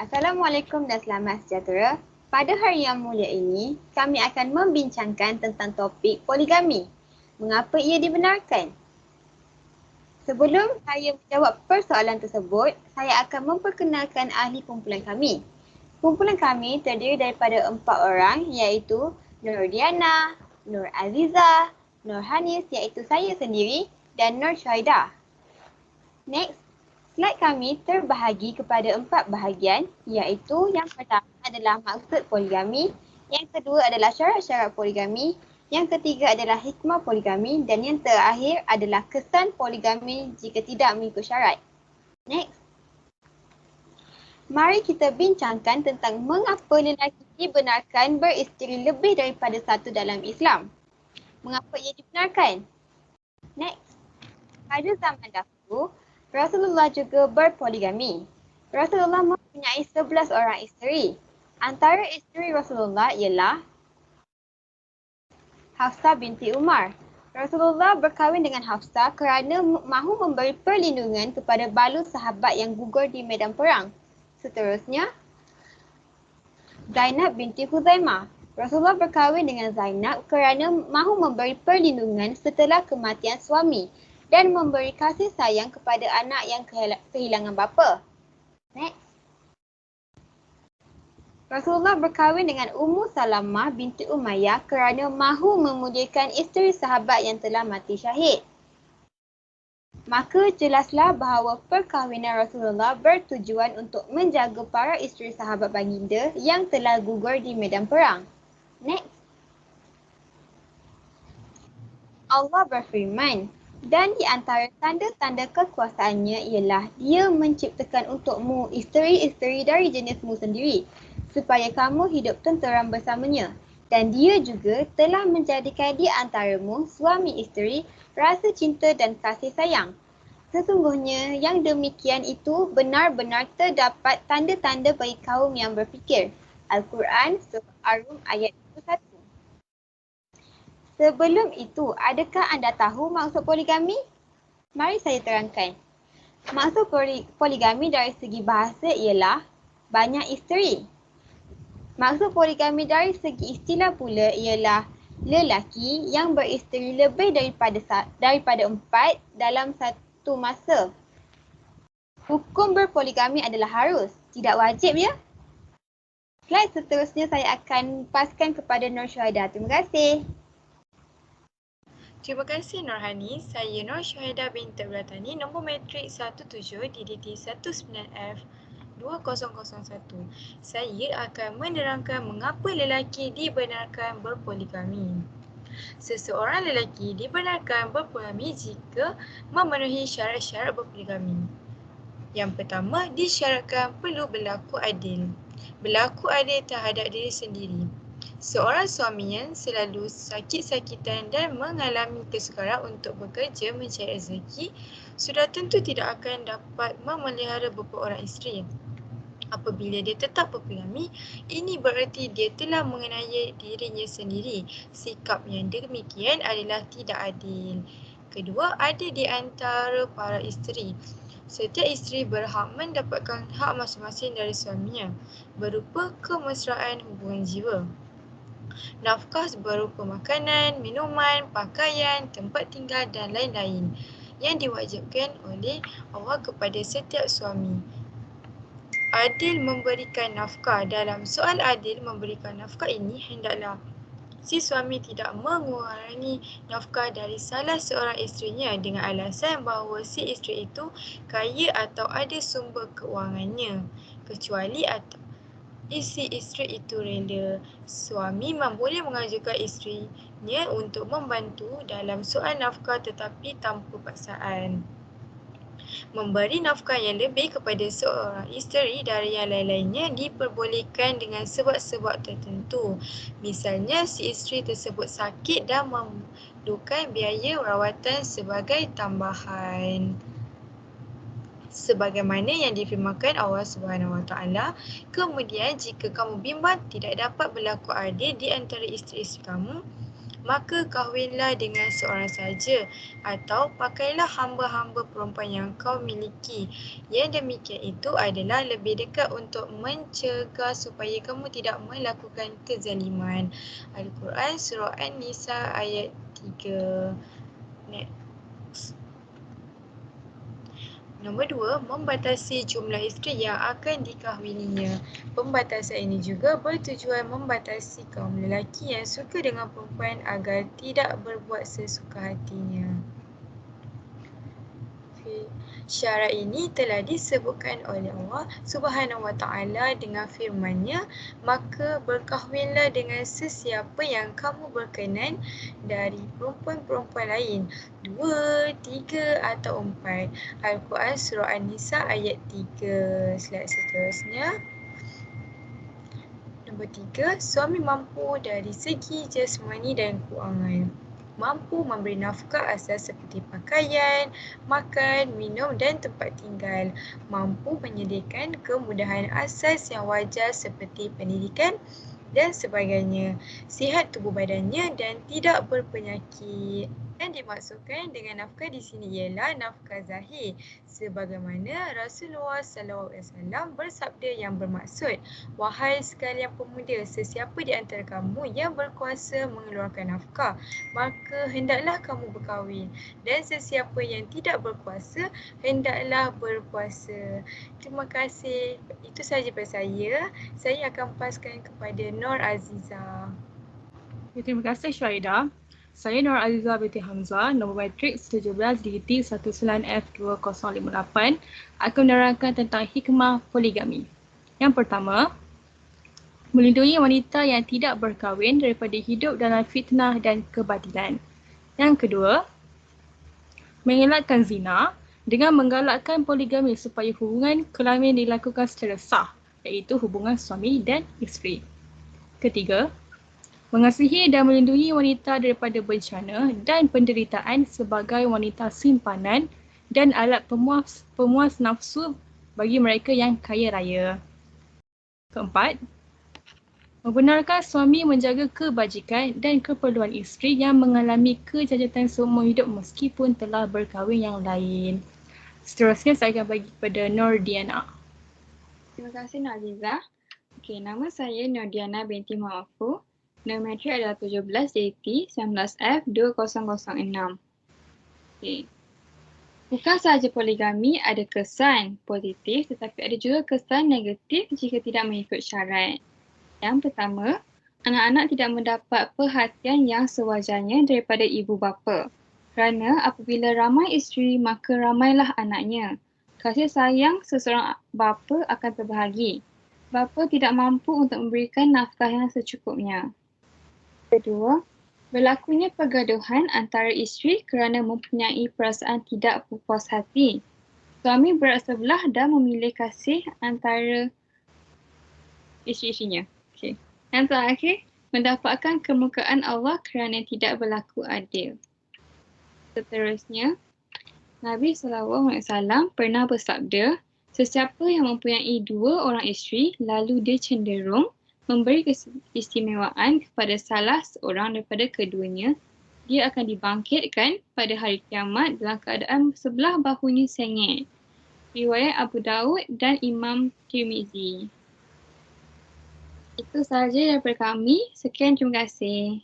Assalamualaikum dan selamat sejahtera. Pada hari yang mulia ini, kami akan membincangkan tentang topik poligami. Mengapa ia dibenarkan? Sebelum saya menjawab persoalan tersebut, saya akan memperkenalkan ahli kumpulan kami. Kumpulan kami terdiri daripada 4 orang iaitu Nur Diana, Nur Aziza, Nur Hanis iaitu saya sendiri dan Nur Syahidah. Next, slide kami terbahagi kepada 4 bahagian iaitu yang pertama adalah maksud poligami, yang kedua adalah syarat-syarat poligami, yang ketiga adalah hikmah poligami dan yang terakhir adalah kesan poligami jika tidak mengikut syarat. Next. Mari kita bincangkan tentang mengapa lelaki dibenarkan beristeri lebih daripada satu dalam Islam. Mengapa ia dibenarkan? Next. Pada zaman dahulu, Rasulullah juga berpoligami. Rasulullah mempunyai 11 orang isteri. Antara isteri Rasulullah ialah Hafsah binti Umar. Rasulullah berkahwin dengan Hafsah kerana mahu memberi perlindungan kepada balu sahabat yang gugur di medan perang. Seterusnya, Zainab binti Huzaimah. Rasulullah berkahwin dengan Zainab kerana mahu memberi perlindungan setelah kematian suami dan memberi kasih sayang kepada anak yang kehilangan bapa. Next. Rasulullah berkahwin dengan Ummu Salamah binti Umayyah kerana mahu memuliakan isteri sahabat yang telah mati syahid. Maka jelaslah bahawa perkahwinan Rasulullah bertujuan untuk menjaga para isteri sahabat baginda yang telah gugur di medan perang. Next. Allah berfirman, dan di antara tanda-tanda kekuasaannya ialah dia menciptakan untukmu isteri-isteri dari jenismu sendiri, supaya kamu hidup tenteram bersamanya. Dan dia juga telah menjadikan di antaramu suami isteri rasa cinta dan kasih sayang. Sesungguhnya yang demikian itu benar-benar terdapat tanda-tanda bagi kaum yang berfikir. Al-Quran Surah Ar-Rum ayat 21. Sebelum itu, adakah anda tahu maksud poligami? Mari saya terangkan. Maksud poligami dari segi bahasa ialah banyak isteri. Maksud poligami dari segi istilah pula ialah lelaki yang beristeri lebih daripada 4 dalam satu masa. Hukum berpoligami adalah harus, tidak wajib ya. Slide seterusnya saya akan paskan kepada Nur Syahidah. Terima kasih. Terima kasih Nurhani. Saya Nur Syahidah binti Ratani, nombor matrik 17 DDT 19F 2001. Saya akan menerangkan mengapa lelaki dibenarkan berpoligami. Seseorang lelaki dibenarkan berpoligami jika memenuhi syarat-syarat berpoligami. Yang pertama, disyaratkan perlu berlaku adil. Berlaku adil terhadap diri sendiri. Seorang suami yang selalu sakit-sakitan dan mengalami kesukaran untuk bekerja mencari rezeki sudah tentu tidak akan dapat memelihara beberapa orang isteri. Apabila dia tetap berpoligami, ini bererti dia telah mengenai dirinya sendiri. Sikap yang demikian adalah tidak adil. Kedua, ada di antara para isteri. Setiap isteri berhak mendapatkan hak masing-masing dari suaminya berupa kemesraan hubungan jiwa. Nafkah berupa makanan, minuman, pakaian, tempat tinggal dan lain-lain yang diwajibkan oleh Allah kepada setiap suami. Adil memberikan nafkah. Dalam soal adil memberikan nafkah ini, hendaklah si suami tidak mengurangi nafkah dari salah seorang isterinya dengan alasan bahawa si isteri itu kaya atau ada sumber keuangannya, kecuali atau isi isteri itu rela. Suami boleh mengajukan isterinya untuk membantu dalam soal nafkah tetapi tanpa paksaan. Memberi nafkah yang lebih kepada seorang isteri dari yang lain-lainnya diperbolehkan dengan sebab-sebab tertentu. Misalnya, si isteri tersebut sakit dan memerlukan biaya rawatan sebagai tambahan. Sebagaimana yang difirmankan Allah SWT, kemudian jika kamu bimbang tidak dapat berlaku adil di antara isteri-isteri kamu, maka kahwinlah dengan seorang saja atau pakailah hamba-hamba perempuan yang kau miliki. Yang demikian itu adalah lebih dekat untuk mencegah supaya kamu tidak melakukan kezaliman. Al-Quran Surah An-Nisa ayat 3. Next. Nombor 2, membatasi jumlah isteri yang akan dikahwininya. Pembatasan ini juga bertujuan membatasi kaum lelaki yang suka dengan perempuan agar tidak berbuat sesuka hatinya. Syarat ini telah disebutkan oleh Allah Subhanahu Wa Taala dengan firman-Nya, maka berkahwinlah dengan sesiapa yang kamu berkenan dari perempuan-perempuan lain, 2, 3 atau 4. Al-Quran Surah An-Nisa ayat 3. Slide seterusnya. Nombor 3, suami mampu dari segi jasmani dan kewangan. Mampu memberi nafkah asas seperti pakaian, makan, minum dan tempat tinggal. Mampu menyediakan kemudahan asas yang wajar seperti pendidikan dan sebagainya. Sihat tubuh badannya dan tidak berpenyakit. Yang dimaksudkan dengan nafkah di sini ialah nafkah zahir. Sebagaimana Rasulullah SAW bersabda yang bermaksud, wahai sekalian pemuda, sesiapa di antara kamu yang berkuasa mengeluarkan nafkah, maka hendaklah kamu berkahwin. Dan sesiapa yang tidak berkuasa, hendaklah berpuasa. Terima kasih. Itu sahaja daripada saya. Saya akan paskan kepada Nur Aziza. Terima kasih Syahida. Saya Nur Aziza binti Hamzah, nombor matrik 17 DT 19F2058 akan menerangkan tentang hikmah poligami. Yang pertama, melindungi wanita yang tidak berkahwin daripada hidup dalam fitnah dan kebatilan. Yang kedua, mengelakkan zina dengan menggalakkan poligami supaya hubungan kelamin dilakukan secara sah, iaitu hubungan suami dan isteri. Ketiga, mengasihi dan melindungi wanita daripada bencana dan penderitaan sebagai wanita simpanan dan alat pemuas nafsu bagi mereka yang kaya raya. Keempat, membenarkan suami menjaga kebajikan dan keperluan isteri yang mengalami kejayatan seumur hidup meskipun telah berkahwin yang lain. Seterusnya saya akan bagi kepada Nur Diana. Terima kasih Nur Aziza. Okey, nama saya Nur Diana binti Ma'afu. Nombor matrik adalah 17 JT 19F2006. Okey. Bukan sahaja poligami ada kesan positif tetapi ada juga kesan negatif jika tidak mengikut syarat. Yang pertama, anak-anak tidak mendapat perhatian yang sewajarnya daripada ibu bapa. Kerana apabila ramai isteri maka ramailah anaknya. Kasih sayang seseorang bapa akan terbahagi. Bapa tidak mampu untuk memberikan nafkah yang secukupnya. Kedua, berlakunya pergaduhan antara isteri kerana mempunyai perasaan tidak puas hati. Suami berat sebelah dan memilih kasih antara isteri-isterinya. Okay. Yang terakhir, mendapatkan kemurkaan Allah kerana tidak berlaku adil. Seterusnya, Nabi SAW pernah bersabda, sesiapa yang mempunyai 2 orang isteri lalu dia cenderung memberi keistimewaan kepada salah seorang daripada keduanya, dia akan dibangkitkan pada hari kiamat dalam keadaan sebelah bahunya sengit. Riwayat Abu Daud dan Imam Tirmizi. Itu sahaja daripada kami. Sekian, terima kasih.